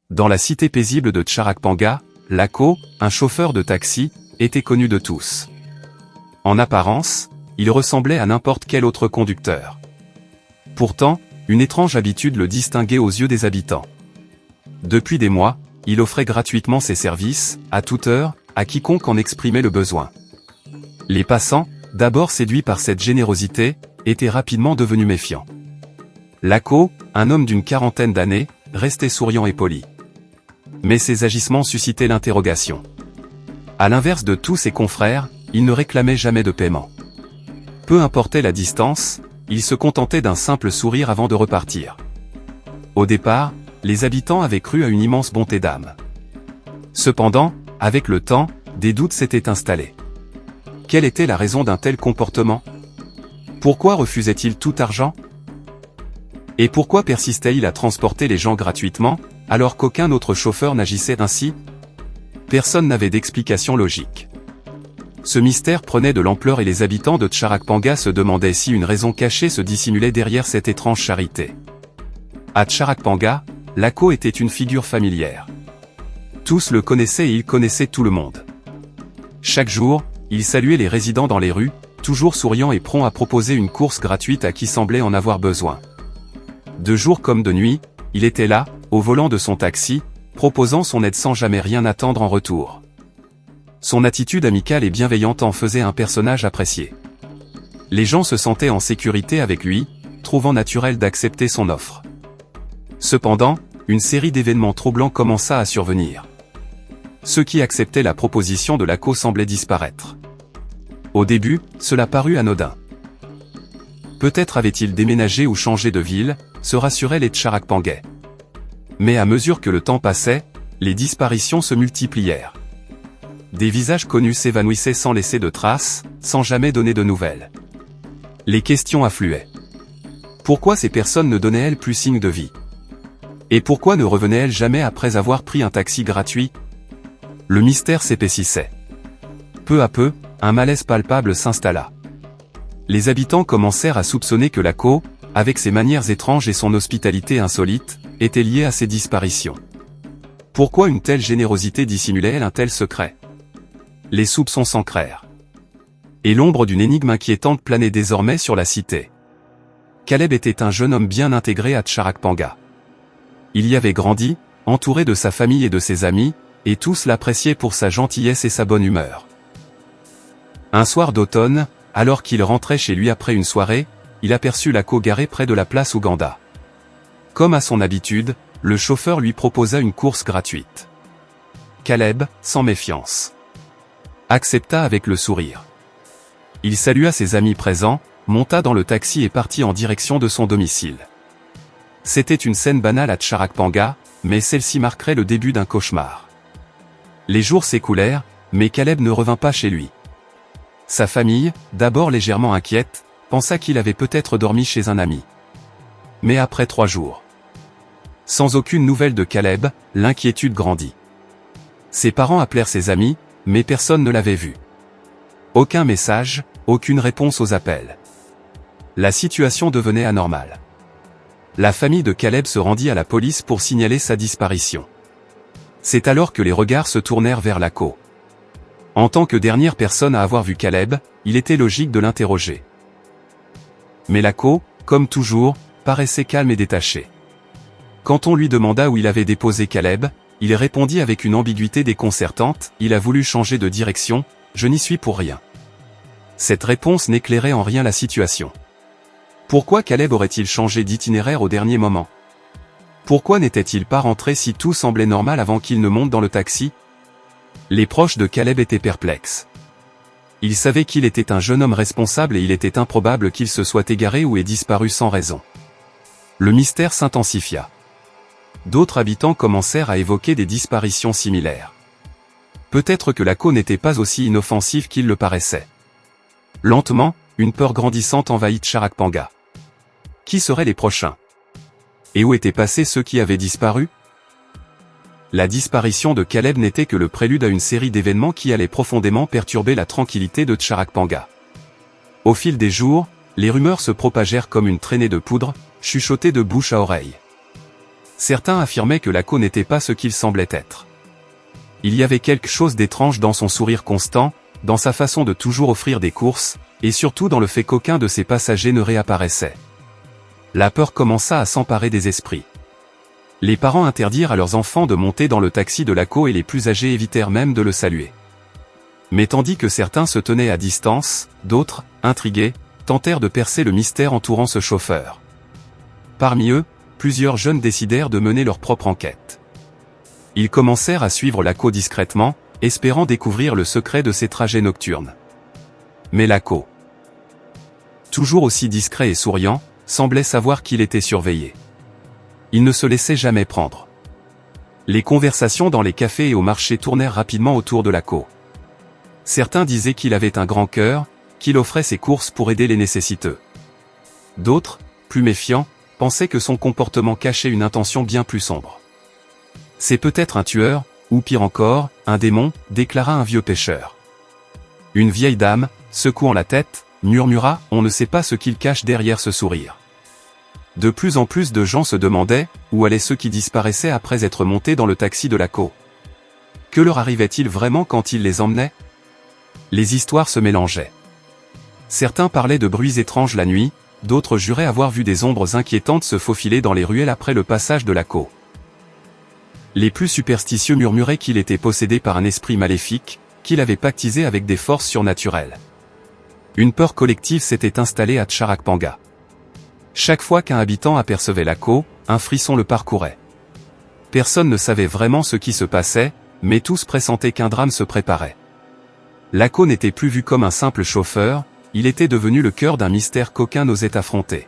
Dans la cité paisible de Tcharakpanga, Lako, un chauffeur de taxi, était connu de tous. En apparence, il ressemblait à n'importe quel autre conducteur. Pourtant, une étrange habitude le distinguait aux yeux des habitants. Depuis des mois, il offrait gratuitement ses services, à toute heure, à quiconque en exprimait le besoin. Les passants, d'abord séduits par cette générosité, étaient rapidement devenus méfiants. Lako, un homme d'une quarantaine d'années, restait souriant et poli. Mais ses agissements suscitaient l'interrogation. À l'inverse de tous ses confrères, il ne réclamait jamais de paiement. Peu importait la distance, il se contentait d'un simple sourire avant de repartir. Au départ, les habitants avaient cru à une immense bonté d'âme. Cependant, avec le temps, des doutes s'étaient installés. Quelle était la raison d'un tel comportement? Pourquoi refusait-il tout argent? Et pourquoi persistait-il à transporter les gens gratuitement, alors qu'aucun autre chauffeur n'agissait ainsi? Personne n'avait d'explication logique. Ce mystère prenait de l'ampleur et les habitants de Tcharakpanga se demandaient si une raison cachée se dissimulait derrière cette étrange charité. À Tcharakpanga, Lako était une figure familière. Tous le connaissaient et il connaissait tout le monde. Chaque jour, il saluait les résidents dans les rues, toujours souriant et prompt à proposer une course gratuite à qui semblait en avoir besoin. De jour comme de nuit, il était là, au volant de son taxi, proposant son aide sans jamais rien attendre en retour. Son attitude amicale et bienveillante en faisait un personnage apprécié. Les gens se sentaient en sécurité avec lui, trouvant naturel d'accepter son offre. Cependant, une série d'événements troublants commença à survenir. Ceux qui acceptaient la proposition de Lako semblaient disparaître. Au début, cela parut anodin. Peut-être avait-il déménagé ou changé de ville, se rassuraient les Tcharakpangais. Mais à mesure que le temps passait, les disparitions se multiplièrent. Des visages connus s'évanouissaient sans laisser de traces, sans jamais donner de nouvelles. Les questions affluaient. Pourquoi ces personnes ne donnaient-elles plus signe de vie? Et pourquoi ne revenaient-elles jamais après avoir pris un taxi gratuit? Le mystère s'épaississait. Peu à peu, un malaise palpable s'installa. Les habitants commencèrent à soupçonner que Lako, avec ses manières étranges et son hospitalité insolite, était lié à ces disparitions. Pourquoi une telle générosité dissimulait-elle un tel secret? Les soupçons s'ancrèrent. Et l'ombre d'une énigme inquiétante planait désormais sur la cité. Caleb était un jeune homme bien intégré à Tcharakpanga. Il y avait grandi, entouré de sa famille et de ses amis, et tous l'appréciaient pour sa gentillesse et sa bonne humeur. Un soir d'automne, alors qu'il rentrait chez lui après une soirée, il aperçut Lako garé près de la place Ouganda. Comme à son habitude, le chauffeur lui proposa une course gratuite. Caleb, sans méfiance, accepta avec le sourire. Il salua ses amis présents, monta dans le taxi et partit en direction de son domicile. C'était une scène banale à Tcharakpanga, mais celle-ci marquerait le début d'un cauchemar. Les jours s'écoulèrent, mais Caleb ne revint pas chez lui. Sa famille, d'abord légèrement inquiète, pensa qu'il avait peut-être dormi chez un ami. Mais après 3 jours, sans aucune nouvelle de Caleb, l'inquiétude grandit. Ses parents appelèrent ses amis, mais personne ne l'avait vu. Aucun message, aucune réponse aux appels. La situation devenait anormale. La famille de Caleb se rendit à la police pour signaler sa disparition. C'est alors que les regards se tournèrent vers Lako. En tant que dernière personne à avoir vu Caleb, il était logique de l'interroger. Mais Lako, comme toujours, paraissait calme et détaché. Quand on lui demanda où il avait déposé Caleb, il répondit avec une ambiguïté déconcertante, « Il a voulu changer de direction, je n'y suis pour rien ». Cette réponse n'éclairait en rien la situation. Pourquoi Caleb aurait-il changé d'itinéraire au dernier moment? Pourquoi n'était-il pas rentré si tout semblait normal avant qu'il ne monte dans le taxi? Les proches de Caleb étaient perplexes. Ils savaient qu'il était un jeune homme responsable et il était improbable qu'il se soit égaré ou ait disparu sans raison. Le mystère s'intensifia. D'autres habitants commencèrent à évoquer des disparitions similaires. Peut-être que Lako n'était pas aussi inoffensif qu'il le paraissait. Lentement, une peur grandissante envahit Tcharakpanga. Qui seraient les prochains? Et où étaient passés ceux qui avaient disparu? La disparition de Caleb n'était que le prélude à une série d'événements qui allaient profondément perturber la tranquillité de Tcharakpanga. Au fil des jours, les rumeurs se propagèrent comme une traînée de poudre, chuchotées de bouche à oreille. Certains affirmaient que Lako n'était pas ce qu'il semblait être. Il y avait quelque chose d'étrange dans son sourire constant, dans sa façon de toujours offrir des courses, et surtout dans le fait qu'aucun de ses passagers ne réapparaissait. La peur commença à s'emparer des esprits. Les parents interdirent à leurs enfants de monter dans le taxi de Lako et les plus âgés évitèrent même de le saluer. Mais tandis que certains se tenaient à distance, d'autres, intrigués, tentèrent de percer le mystère entourant ce chauffeur. Parmi eux, plusieurs jeunes décidèrent de mener leur propre enquête. Ils commencèrent à suivre Lako discrètement, espérant découvrir le secret de ses trajets nocturnes. Mais Lako, toujours aussi discret et souriant, semblait savoir qu'il était surveillé. Il ne se laissait jamais prendre. Les conversations dans les cafés et au marché tournèrent rapidement autour de Lako. Certains disaient qu'il avait un grand cœur, qu'il offrait ses courses pour aider les nécessiteux. D'autres, plus méfiants, pensaient que son comportement cachait une intention bien plus sombre. C'est peut-être un tueur, ou pire encore, un démon, déclara un vieux pêcheur. Une vieille dame, secouant la tête, murmura « On ne sait pas ce qu'il cache derrière ce sourire ». De plus en plus de gens se demandaient où allaient ceux qui disparaissaient après être montés dans le taxi de Lako. Que leur arrivait-il vraiment quand il les emmenait? Les histoires se mélangeaient. Certains parlaient de bruits étranges la nuit, d'autres juraient avoir vu des ombres inquiétantes se faufiler dans les ruelles après le passage de Lako. Les plus superstitieux murmuraient qu'il était possédé par un esprit maléfique, qu'il avait pactisé avec des forces surnaturelles. Une peur collective s'était installée à Tcharakpanga. Chaque fois qu'un habitant apercevait Lako, un frisson le parcourait. Personne ne savait vraiment ce qui se passait, mais tous pressentaient qu'un drame se préparait. Lako n'était plus vu comme un simple chauffeur, il était devenu le cœur d'un mystère qu'aucun n'osait affronter.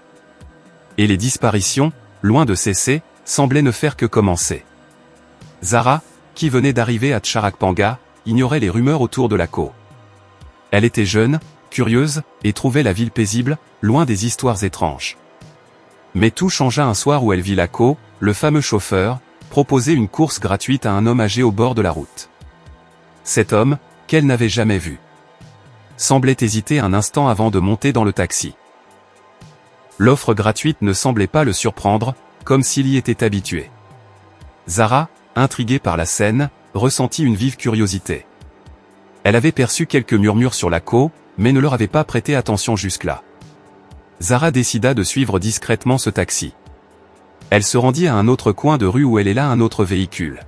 Et les disparitions, loin de cesser, semblaient ne faire que commencer. Zara, qui venait d'arriver à Tcharakpanga, ignorait les rumeurs autour de Lako. Elle était jeune, curieuse, et trouvait la ville paisible, loin des histoires étranges. Mais tout changea un soir où elle vit Lako, le fameux chauffeur, proposer une course gratuite à un homme âgé au bord de la route. Cet homme, qu'elle n'avait jamais vu, semblait hésiter un instant avant de monter dans le taxi. L'offre gratuite ne semblait pas le surprendre, comme s'il y était habitué. Zara, intriguée par la scène, ressentit une vive curiosité. Elle avait perçu quelques murmures sur Lako, mais ne leur avait pas prêté attention jusque-là. Zara décida de suivre discrètement ce taxi. Elle se rendit à un autre coin de rue où elle héla un autre véhicule.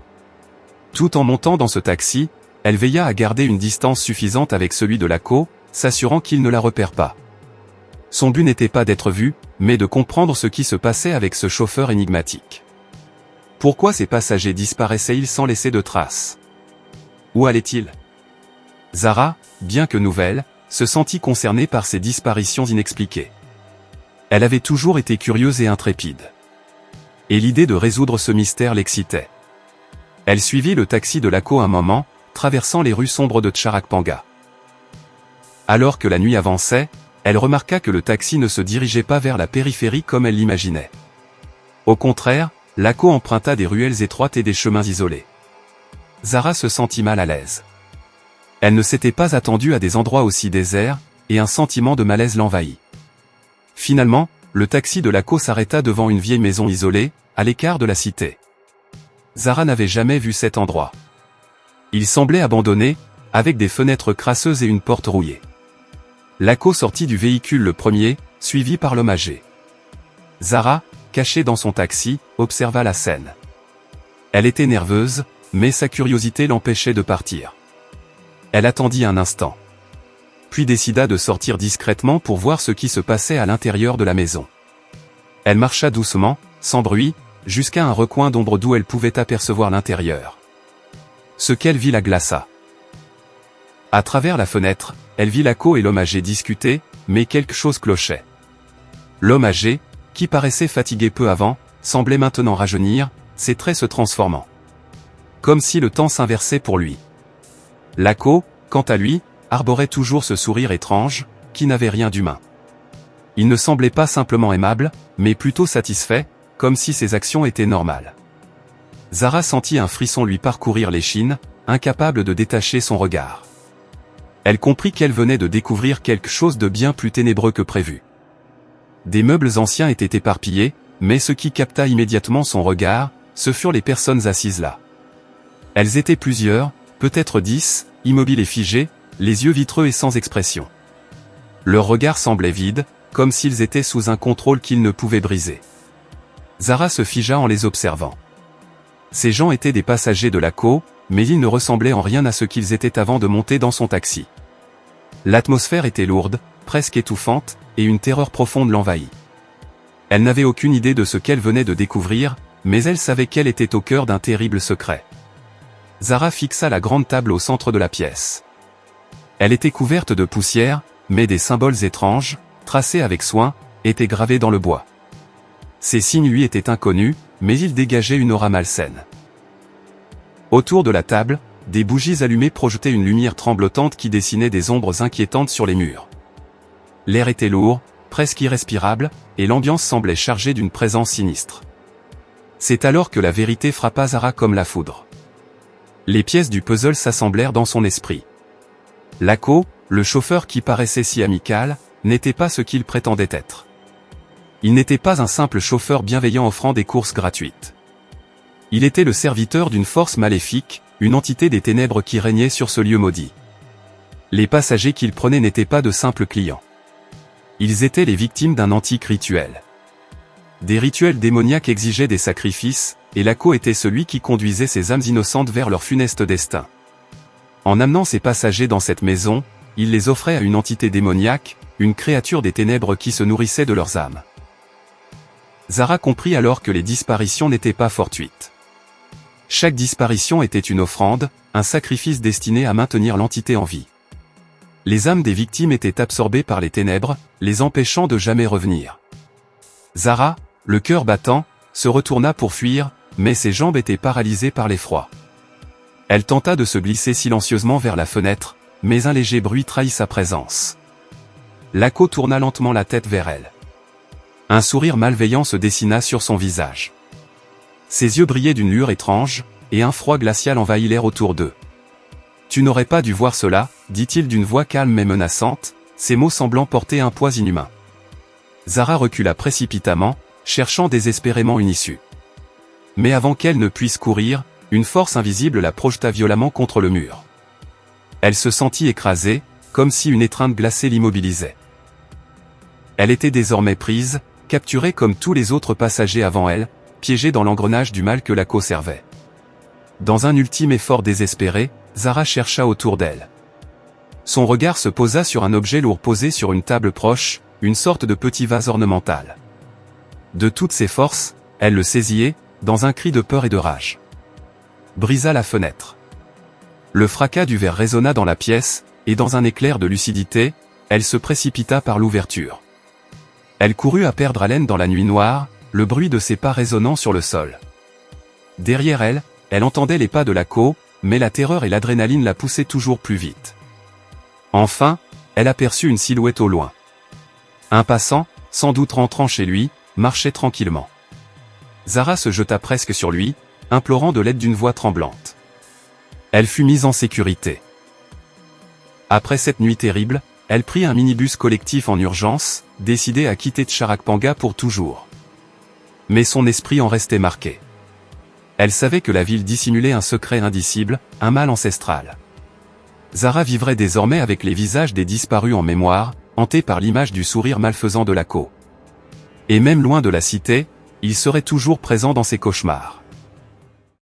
Tout en montant dans ce taxi, elle veilla à garder une distance suffisante avec celui de Lako, s'assurant qu'il ne la repère pas. Son but n'était pas d'être vu, mais de comprendre ce qui se passait avec ce chauffeur énigmatique. Pourquoi ces passagers disparaissaient-ils sans laisser de traces? Où allaient-ils? Zara, bien que nouvelle, se sentit concernée par ces disparitions inexpliquées. Elle avait toujours été curieuse et intrépide. Et l'idée de résoudre ce mystère l'excitait. Elle suivit le taxi de Lako un moment, traversant les rues sombres de Tcharakpanga. Alors que la nuit avançait, elle remarqua que le taxi ne se dirigeait pas vers la périphérie comme elle l'imaginait. Au contraire, Lako emprunta des ruelles étroites et des chemins isolés. Zara se sentit mal à l'aise. Elle ne s'était pas attendue à des endroits aussi déserts, et un sentiment de malaise l'envahit. Finalement, le taxi de Lako s'arrêta devant une vieille maison isolée, à l'écart de la cité. Zara n'avait jamais vu cet endroit. Il semblait abandonné, avec des fenêtres crasseuses et une porte rouillée. Lako sortit du véhicule le premier, suivi par l'homme âgé. Zara, cachée dans son taxi, observa la scène. Elle était nerveuse, mais sa curiosité l'empêchait de partir. Elle attendit un instant. Puis décida de sortir discrètement pour voir ce qui se passait à l'intérieur de la maison. Elle marcha doucement, sans bruit, jusqu'à un recoin d'ombre d'où elle pouvait apercevoir l'intérieur. Ce qu'elle vit la glaça. À travers la fenêtre, elle vit Lako et l'homme âgé discuter, mais quelque chose clochait. L'homme âgé, qui paraissait fatigué peu avant, semblait maintenant rajeunir, ses traits se transformant. Comme si le temps s'inversait pour lui. Lako, quant à lui, arborait toujours ce sourire étrange, qui n'avait rien d'humain. Il ne semblait pas simplement aimable, mais plutôt satisfait, comme si ses actions étaient normales. Zara sentit un frisson lui parcourir l'échine, incapable de détacher son regard. Elle comprit qu'elle venait de découvrir quelque chose de bien plus ténébreux que prévu. Des meubles anciens étaient éparpillés, mais ce qui capta immédiatement son regard, ce furent les personnes assises là. Elles étaient plusieurs, peut-être 10, immobiles et figées, les yeux vitreux et sans expression. Leurs regards semblaient vides, comme s'ils étaient sous un contrôle qu'ils ne pouvaient briser. Zara se figea en les observant. Ces gens étaient des passagers de l'ACO, mais ils ne ressemblaient en rien à ce qu'ils étaient avant de monter dans son taxi. L'atmosphère était lourde, presque étouffante, et une terreur profonde l'envahit. Elle n'avait aucune idée de ce qu'elle venait de découvrir, mais elle savait qu'elle était au cœur d'un terrible secret. Zara fixa la grande table au centre de la pièce. Elle était couverte de poussière, mais des symboles étranges, tracés avec soin, étaient gravés dans le bois. Ces signes lui étaient inconnus, mais ils dégageaient une aura malsaine. Autour de la table, des bougies allumées projetaient une lumière tremblotante qui dessinait des ombres inquiétantes sur les murs. L'air était lourd, presque irrespirable, et l'ambiance semblait chargée d'une présence sinistre. C'est alors que la vérité frappa Zara comme la foudre. Les pièces du puzzle s'assemblèrent dans son esprit. L'ACO, le chauffeur qui paraissait si amical, n'était pas ce qu'il prétendait être. Il n'était pas un simple chauffeur bienveillant offrant des courses gratuites. Il était le serviteur d'une force maléfique, une entité des ténèbres qui régnait sur ce lieu maudit. Les passagers qu'il prenait n'étaient pas de simples clients. Ils étaient les victimes d'un antique rituel. Des rituels démoniaques exigeaient des sacrifices, et l'ACO était celui qui conduisait ces âmes innocentes vers leur funeste destin. En amenant ces passagers dans cette maison, il les offrait à une entité démoniaque, une créature des ténèbres qui se nourrissait de leurs âmes. Zara comprit alors que les disparitions n'étaient pas fortuites. Chaque disparition était une offrande, un sacrifice destiné à maintenir l'entité en vie. Les âmes des victimes étaient absorbées par les ténèbres, les empêchant de jamais revenir. Zara, le cœur battant, se retourna pour fuir, mais ses jambes étaient paralysées par l'effroi. Elle tenta de se glisser silencieusement vers la fenêtre, mais un léger bruit trahit sa présence. L'ACO tourna lentement la tête vers elle. Un sourire malveillant se dessina sur son visage. Ses yeux brillaient d'une lueur étrange, et un froid glacial envahit l'air autour d'eux. « Tu n'aurais pas dû voir cela », dit-il d'une voix calme mais menaçante, ses mots semblant porter un poids inhumain. Zara recula précipitamment, cherchant désespérément une issue. Mais avant qu'elle ne puisse courir, une force invisible la projeta violemment contre le mur. Elle se sentit écrasée, comme si une étreinte glacée l'immobilisait. Elle était désormais prise, capturée comme tous les autres passagers avant elle, piégée dans l'engrenage du mal que l'ACO servait. Dans un ultime effort désespéré, Zara chercha autour d'elle. Son regard se posa sur un objet lourd posé sur une table proche, une sorte de petit vase ornemental. De toutes ses forces, elle le saisit, dans un cri de peur et de rage. Brisa la fenêtre. Le fracas du verre résonna dans la pièce, et dans un éclair de lucidité, elle se précipita par l'ouverture. Elle courut à perdre haleine dans la nuit noire, le bruit de ses pas résonnant sur le sol. Derrière elle, elle entendait les pas de l'ACO, mais la terreur et l'adrénaline la poussaient toujours plus vite. Enfin, elle aperçut une silhouette au loin. Un passant, sans doute rentrant chez lui, marchait tranquillement. Zara se jeta presque sur lui, implorant de l'aide d'une voix tremblante. Elle fut mise en sécurité. Après cette nuit terrible, elle prit un minibus collectif en urgence, décidée à quitter Charaktpanga pour toujours. Mais son esprit en restait marqué. Elle savait que la ville dissimulait un secret indicible, un mal ancestral. Zara vivrait désormais avec les visages des disparus en mémoire, hantée par l'image du sourire malfaisant de l'ACO. Et même loin de la cité, il serait toujours présent dans ses cauchemars.